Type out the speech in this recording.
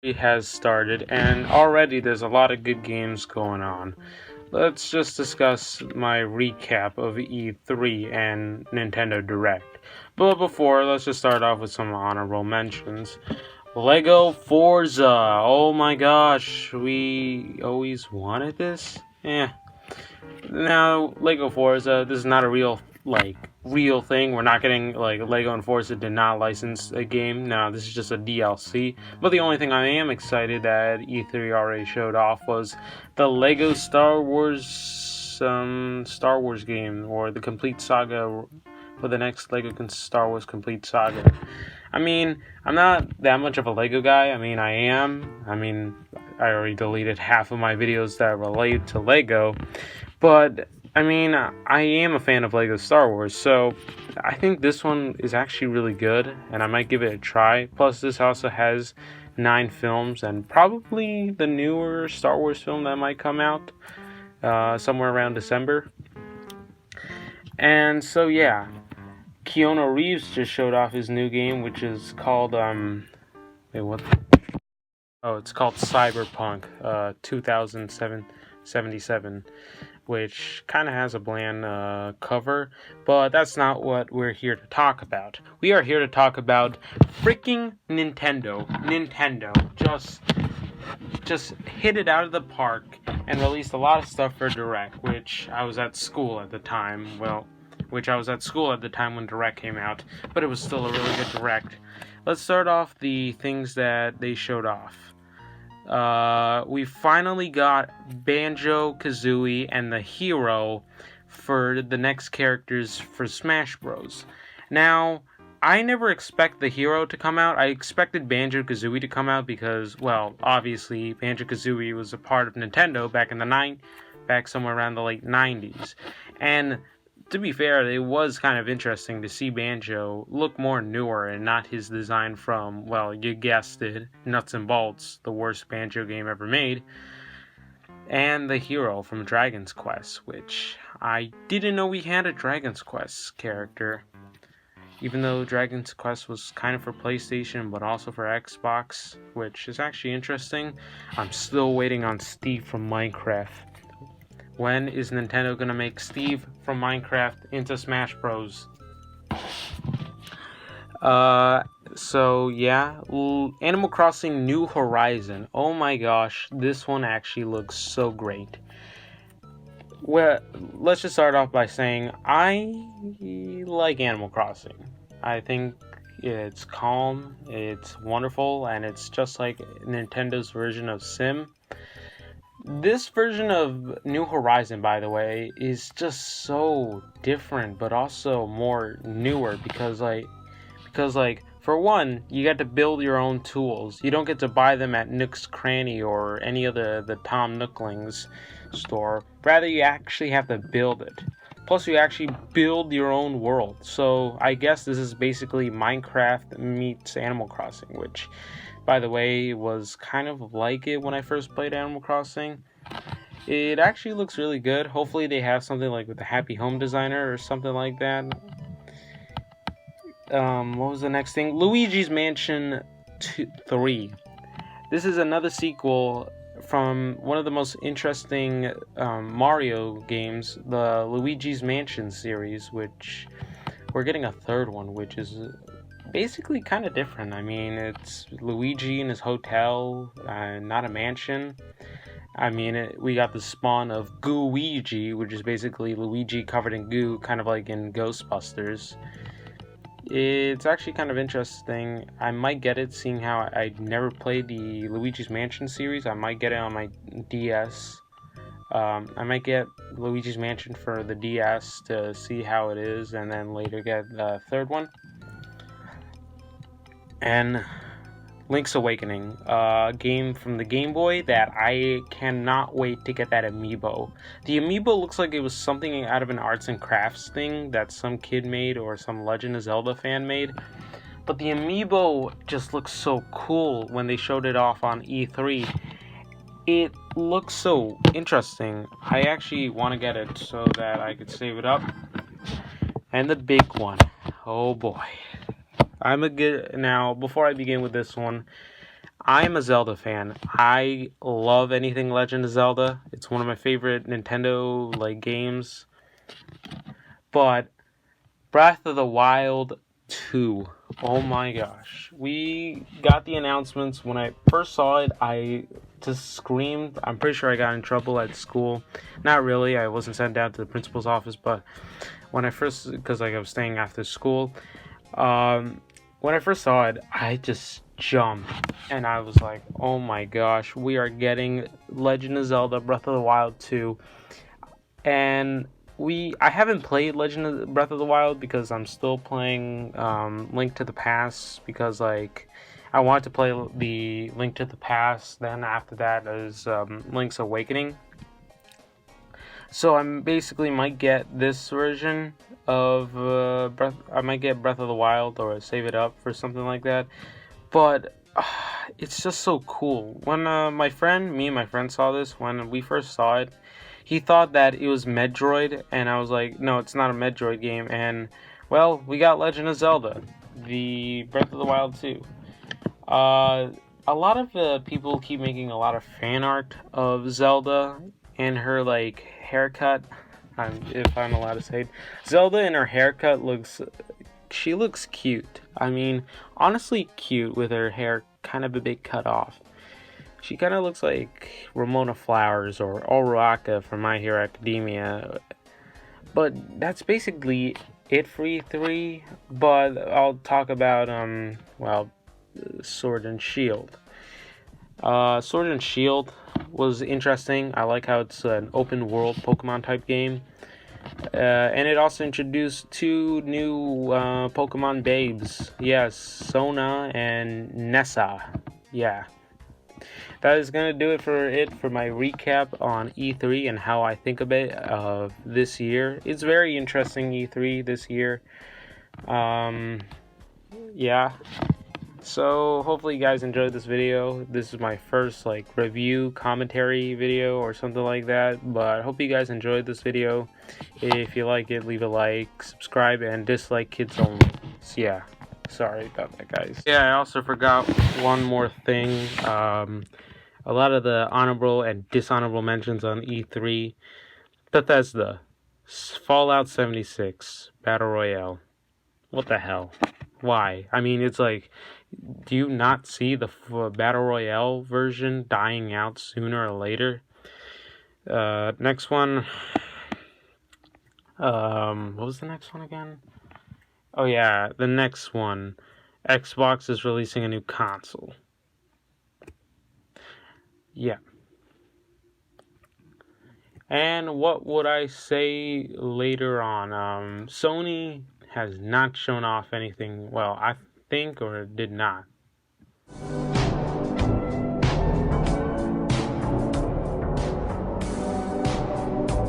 It has started, and already there's a lot of good games going on. Let's just discuss my recap of E3 and Nintendo Direct. But before, let's just start off with some honorable mentions. Lego Forza. Oh my gosh, we always wanted this? Yeah. Now, Lego Forza, this is not a real thing. We're not getting Lego and Forza did not license a game. No, this is just a DLC. But the only thing I am excited that E3 already showed off was the Lego Star Wars game, or the complete saga for the next Lego Star Wars complete saga. I mean, I'm not that much of a Lego guy. I am. I already deleted half of my videos that relate to Lego. But, I am a fan of Lego Star Wars, so I think this one is actually really good, and I might give it a try. Plus, this also has 9 films, and probably the newer Star Wars film that might come out somewhere around December. And so, yeah, Keanu Reeves just showed off his new game, which is called, wait, what? Oh, it's called Cyberpunk 2077, which kind of has a bland cover, but that's not what we're here to talk about. We are here to talk about freaking Nintendo. Nintendo just hit it out of the park and released a lot of stuff for Direct, which I was at school at the time. Which I was at school at the time when Direct came out, but it was still a really good Direct. Let's start off the things that they showed off. We finally got Banjo-Kazooie and the hero for the next characters for Smash Bros. Now, I never expect the hero to come out. I expected Banjo-Kazooie to come out because, well, obviously Banjo-Kazooie was a part of Nintendo back somewhere around the late 90s. And to be fair, it was kind of interesting to see Banjo look more newer and not his design from, well, you guessed it, Nuts and Bolts, the worst Banjo game ever made, and the hero from Dragon's Quest, which I didn't know we had a Dragon's Quest character, even though Dragon's Quest was kind of for PlayStation, but also for Xbox, which is actually interesting. I'm still waiting on Steve from Minecraft. When is Nintendo gonna make Steve from Minecraft into Smash Bros? So yeah, Animal Crossing New Horizon. Oh my gosh, this one actually looks so great. Well, let's just start off by saying I like Animal Crossing. I think it's calm, it's wonderful, and it's just like Nintendo's version of Sim. This version of New Horizon, by the way, is just so different, but also more newer because for one, you get to build your own tools. You don't get to buy them at Nook's Cranny or any of the Tom Nookling's store. Rather, you actually have to build it. Plus, you actually build your own world. So, I guess this is basically Minecraft meets Animal Crossing, which, by the way, was kind of like it when I first played Animal Crossing. It actually looks really good. Hopefully they have something like with the Happy Home Designer or something like that. What was the next thing? Luigi's Mansion 3. This is another sequel from one of the most interesting Mario games, the Luigi's Mansion series, which we're getting a third one, which is basically kind of different. It's Luigi in his hotel, not a mansion. We got the spawn of Gooigi, which is basically Luigi covered in goo, kind of like in Ghostbusters. It's actually kind of interesting. I might get it, seeing how I never played the Luigi's Mansion series. I might get it on my DS. I might get Luigi's Mansion for the DS to see how it is, and then later get the third one. And Link's Awakening, a game from the Game Boy that I cannot wait to get that amiibo. The amiibo looks like it was something out of an arts and crafts thing that some kid made or some Legend of Zelda fan made. But the amiibo just looks so cool when they showed it off on E3. It looks so interesting. I actually want to get it so that I could save it up. And the big one. Oh boy. Now, before I begin with this one, I'm a Zelda fan. I love anything Legend of Zelda. It's one of my favorite Nintendo like games. But Breath of the Wild 2. Oh my gosh. We got the announcements. When I first saw it, I just screamed. I'm pretty sure I got in trouble at school. Not really. I wasn't sent down to the principal's office, but when I first, because like I was staying after school, when I first saw it, I just jumped. And I was like, oh my gosh, we are getting Legend of Zelda Breath of the Wild 2. And I haven't played Legend of Breath of the Wild because I'm still playing Link to the Past, because like I wanted to play the Link to the Past. Then after that is Link's Awakening. So I'm basically might get this version of Breath. I might get Breath of the Wild or save it up for something like that. But it's just so cool. When me and my friend saw this, when we first saw it, he thought that it was Metroid, and I was like, no, it's not a Metroid game. And well, we got Legend of Zelda, the Breath of the Wild 2. A lot of people keep making a lot of fan art of Zelda and her like haircut. If I'm allowed to say it, Zelda and her haircut she looks cute. I mean, honestly cute with her hair kind of a bit cut off. She kind of looks like Ramona Flowers or Uraraka from My Hero Academia. But that's basically it for E3. But I'll talk about, Sword and Shield. Sword and Shield was interesting. I like how it's an open world Pokemon type game. And it also introduced two new Pokemon babes. Yes, Sona and Nessa. Yeah. That is going to do it for my recap on E3 and how I think of it this year. It's very interesting, E3 this year. Yeah. So hopefully you guys enjoyed this video. This is my first like review commentary video or something like that. But I hope you guys enjoyed this video. If you like it, leave a like, subscribe, and dislike kids only. So yeah. Sorry about that, guys. Yeah, I also forgot one more thing. A lot of the honorable and dishonorable mentions on E3. Bethesda, Fallout 76, Battle Royale. What the hell? Why? I mean, it's like, do you not see the Battle Royale version dying out sooner or later? Next one. What was the next one again? Oh yeah, the next one. Xbox is releasing a new console. Yeah. And what would I say later on? Sony has not shown off anything. Well, I think, or did not.